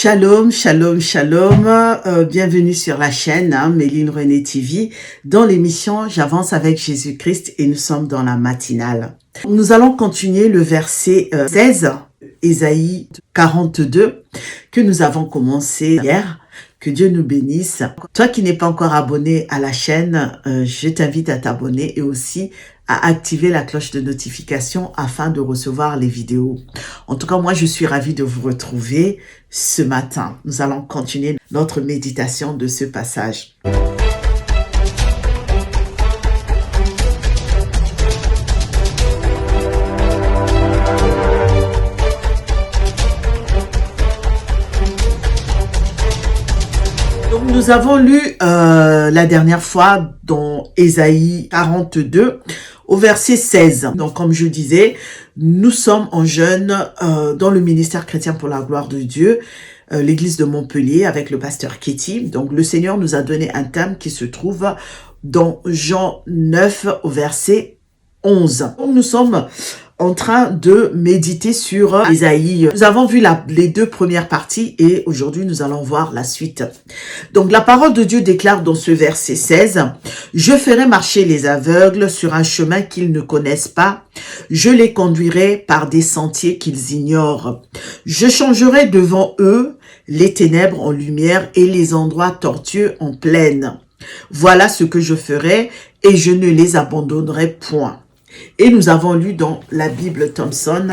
Shalom, shalom, shalom, bienvenue sur la chaîne Méline Renée TV dans l'émission J'avance avec Jésus-Christ et nous sommes dans la matinale. Nous allons continuer le verset 16, Ésaïe 42, que nous avons commencé hier. Que Dieu nous bénisse. Toi qui n'es pas encore abonné à la chaîne, je t'invite à t'abonner et aussi à activer la cloche de notification afin de recevoir les vidéos. En tout cas, moi, je suis ravie de vous retrouver ce matin. Nous allons continuer notre méditation de ce passage. Donc, nous avons lu la dernière fois dans Ésaïe 42 au verset 16. Donc, comme je disais, nous sommes en jeûne dans le ministère chrétien pour la gloire de Dieu, l'église de Montpellier avec le pasteur Ketty. Donc, le Seigneur nous a donné un thème qui se trouve dans Jean 9 au verset 11. Donc, nous sommes en train de méditer sur Ésaïe. Nous avons vu les deux premières parties et aujourd'hui nous allons voir la suite. Donc la parole de Dieu déclare dans ce verset 16, « Je ferai marcher les aveugles sur un chemin qu'ils ne connaissent pas. Je les conduirai par des sentiers qu'ils ignorent. Je changerai devant eux les ténèbres en lumière et les endroits tortueux en plaine. Voilà ce que je ferai et je ne les abandonnerai point. » Et nous avons lu dans la Bible Thompson,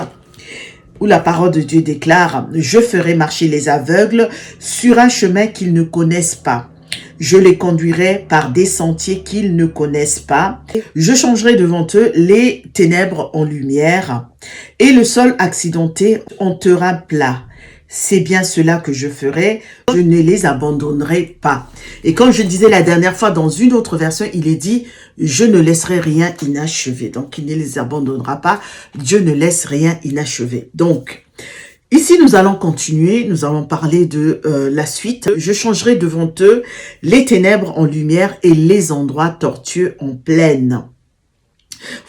où la parole de Dieu déclare « Je ferai marcher les aveugles sur un chemin qu'ils ne connaissent pas. Je les conduirai par des sentiers qu'ils ne connaissent pas. Je changerai devant eux les ténèbres en lumière et le sol accidenté en terrain plat. C'est bien cela que je ferai, je ne les abandonnerai pas. » Et comme je disais la dernière fois dans une autre version, il est dit « Je ne laisserai rien inachevé ». Donc, il ne les abandonnera pas, Dieu ne laisse rien inachevé. Donc, ici, nous allons continuer, nous allons parler de la suite. « Je changerai devant eux les ténèbres en lumière et les endroits tortueux en plaine. »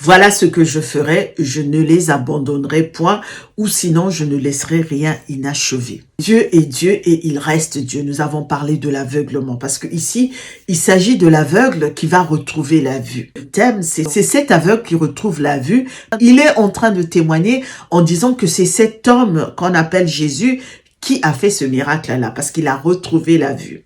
Voilà ce que je ferai, je ne les abandonnerai point, ou sinon je ne laisserai rien inachevé. Dieu est Dieu et il reste Dieu. Nous avons parlé de l'aveuglement parce que ici, il s'agit de l'aveugle qui va retrouver la vue. Le thème, c'est cet aveugle qui retrouve la vue. Il est en train de témoigner en disant que c'est cet homme qu'on appelle Jésus qui a fait ce miracle-là parce qu'il a retrouvé la vue.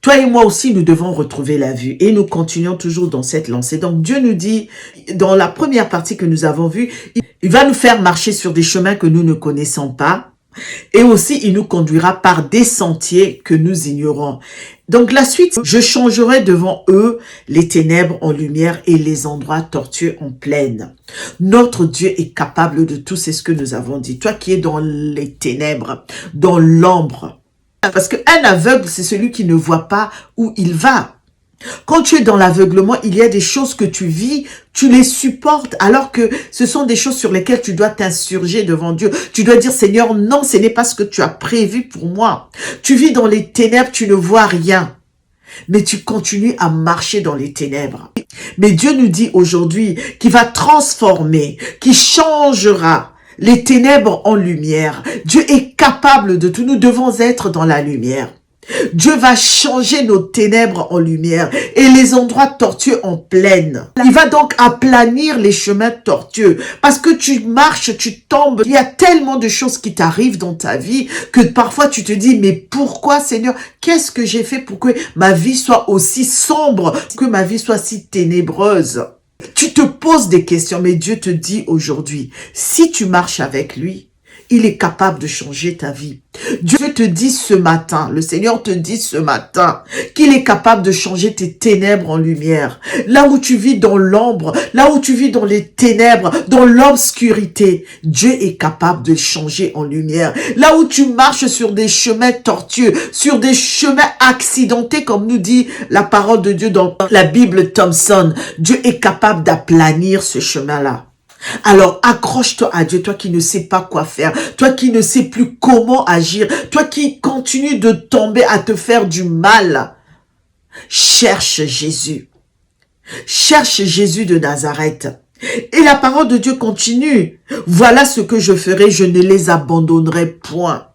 Toi et moi aussi, nous devons retrouver la vue et nous continuons toujours dans cette lancée. Donc Dieu nous dit, dans la première partie que nous avons vue, il va nous faire marcher sur des chemins que nous ne connaissons pas et aussi il nous conduira par des sentiers que nous ignorons. Donc la suite, je changerai devant eux les ténèbres en lumière et les endroits tortueux en plaine. Notre Dieu est capable de tout, c'est ce que nous avons dit. Toi qui es dans les ténèbres, dans l'ombre, parce qu'un aveugle, c'est celui qui ne voit pas où il va. Quand tu es dans l'aveuglement, il y a des choses que tu vis, tu les supportes, alors que ce sont des choses sur lesquelles tu dois t'insurger devant Dieu. Tu dois dire, Seigneur, non, ce n'est pas ce que tu as prévu pour moi. Tu vis dans les ténèbres, tu ne vois rien. Mais tu continues à marcher dans les ténèbres. Mais Dieu nous dit aujourd'hui qu'il va transformer, qu'il changera les ténèbres en lumière. Dieu est capable de tout. Nous devons être dans la lumière. Dieu va changer nos ténèbres en lumière et les endroits tortueux en plaine. Il va donc aplanir les chemins tortueux parce que tu marches, tu tombes. Il y a tellement de choses qui t'arrivent dans ta vie que parfois tu te dis, mais pourquoi Seigneur, qu'est-ce que j'ai fait pour que ma vie soit aussi sombre, que ma vie soit si ténébreuse? Tu te poses des questions, mais Dieu te dit aujourd'hui, si tu marches avec lui, il est capable de changer ta vie. Dieu te dit ce matin, le Seigneur te dit ce matin, qu'il est capable de changer tes ténèbres en lumière. Là où tu vis dans l'ombre, là où tu vis dans les ténèbres, dans l'obscurité, Dieu est capable de changer en lumière. Là où tu marches sur des chemins tortueux, sur des chemins accidentés, comme nous dit la parole de Dieu dans la Bible Thompson, Dieu est capable d'aplanir ce chemin-là. Alors accroche-toi à Dieu, toi qui ne sais pas quoi faire, toi qui ne sais plus comment agir, toi qui continues de tomber à te faire du mal. Cherche Jésus. Cherche Jésus de Nazareth. Et la parole de Dieu continue. Voilà ce que je ferai, je ne les abandonnerai point.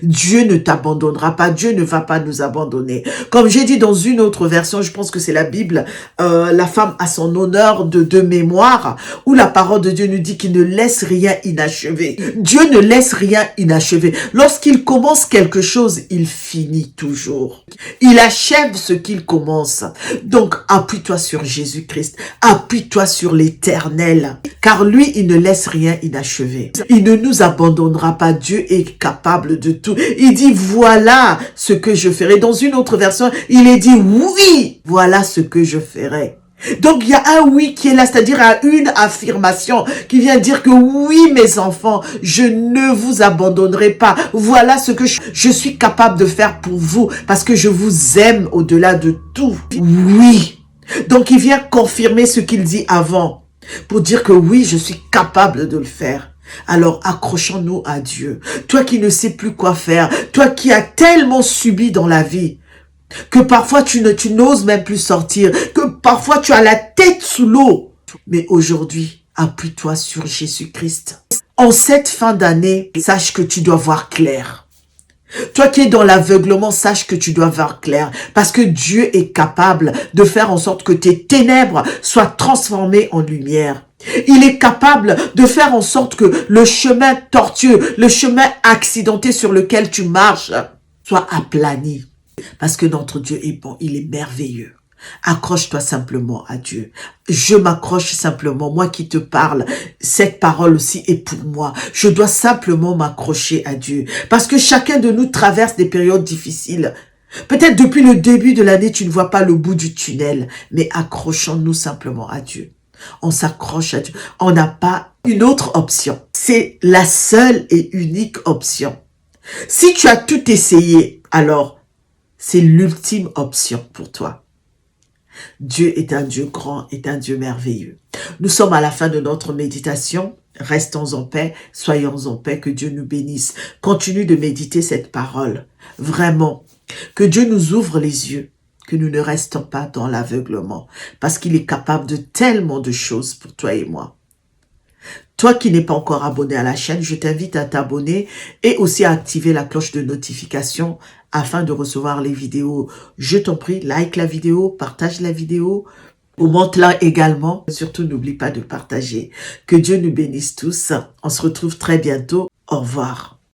Dieu ne t'abandonnera pas, Dieu ne va pas nous abandonner. Comme j'ai dit dans une autre version, je pense que c'est la Bible, la femme a son honneur de mémoire, où la parole de Dieu nous dit qu'il ne laisse rien inachevé. Dieu ne laisse rien inachevé. Lorsqu'il commence quelque chose, il finit toujours. Il achève ce qu'il commence. Donc, appuie-toi sur Jésus-Christ, appuie-toi sur l'Éternel, car lui, il ne laisse rien inachevé. Il ne nous abandonnera pas, Dieu est capable de tout. Il dit, voilà ce que je ferai. Dans une autre version, il est dit, oui, voilà ce que je ferai. Donc, il y a un oui qui est là, c'est-à-dire une affirmation qui vient dire que oui, mes enfants, je ne vous abandonnerai pas. Voilà ce que je suis capable de faire pour vous parce que je vous aime au-delà de tout. Oui. Donc, il vient confirmer ce qu'il dit avant pour dire que oui, je suis capable de le faire. Alors, accrochons-nous à Dieu. Toi qui ne sais plus quoi faire, toi qui as tellement subi dans la vie, que parfois tu n'oses même plus sortir, que parfois tu as la tête sous l'eau. Mais aujourd'hui, appuie-toi sur Jésus-Christ. En cette fin d'année, sache que tu dois voir clair. Toi qui es dans l'aveuglement, sache que tu dois voir clair. Parce que Dieu est capable de faire en sorte que tes ténèbres soient transformées en lumière. Il est capable de faire en sorte que le chemin tortueux, le chemin accidenté sur lequel tu marches, soit aplani. Parce que notre Dieu est bon, il est merveilleux. Accroche-toi simplement à Dieu. Je m'accroche simplement, moi qui te parle, cette parole aussi est pour moi. Je dois simplement m'accrocher à Dieu. Parce que chacun de nous traverse des périodes difficiles. Peut-être depuis le début de l'année, tu ne vois pas le bout du tunnel, mais accrochons-nous simplement à Dieu. On s'accroche à Dieu. On n'a pas une autre option. C'est la seule et unique option. Si tu as tout essayé, alors c'est l'ultime option pour toi. Dieu est un Dieu grand, est un Dieu merveilleux. Nous sommes à la fin de notre méditation. Restons en paix, soyons en paix, que Dieu nous bénisse. Continue de méditer cette parole. Vraiment, que Dieu nous ouvre les yeux, que nous ne restons pas dans l'aveuglement, parce qu'il est capable de tellement de choses pour toi et moi. Toi qui n'es pas encore abonné à la chaîne, je t'invite à t'abonner et aussi à activer la cloche de notification afin de recevoir les vidéos. Je t'en prie, like la vidéo, partage la vidéo, commente-la également. Surtout, n'oublie pas de partager. Que Dieu nous bénisse tous. On se retrouve très bientôt. Au revoir.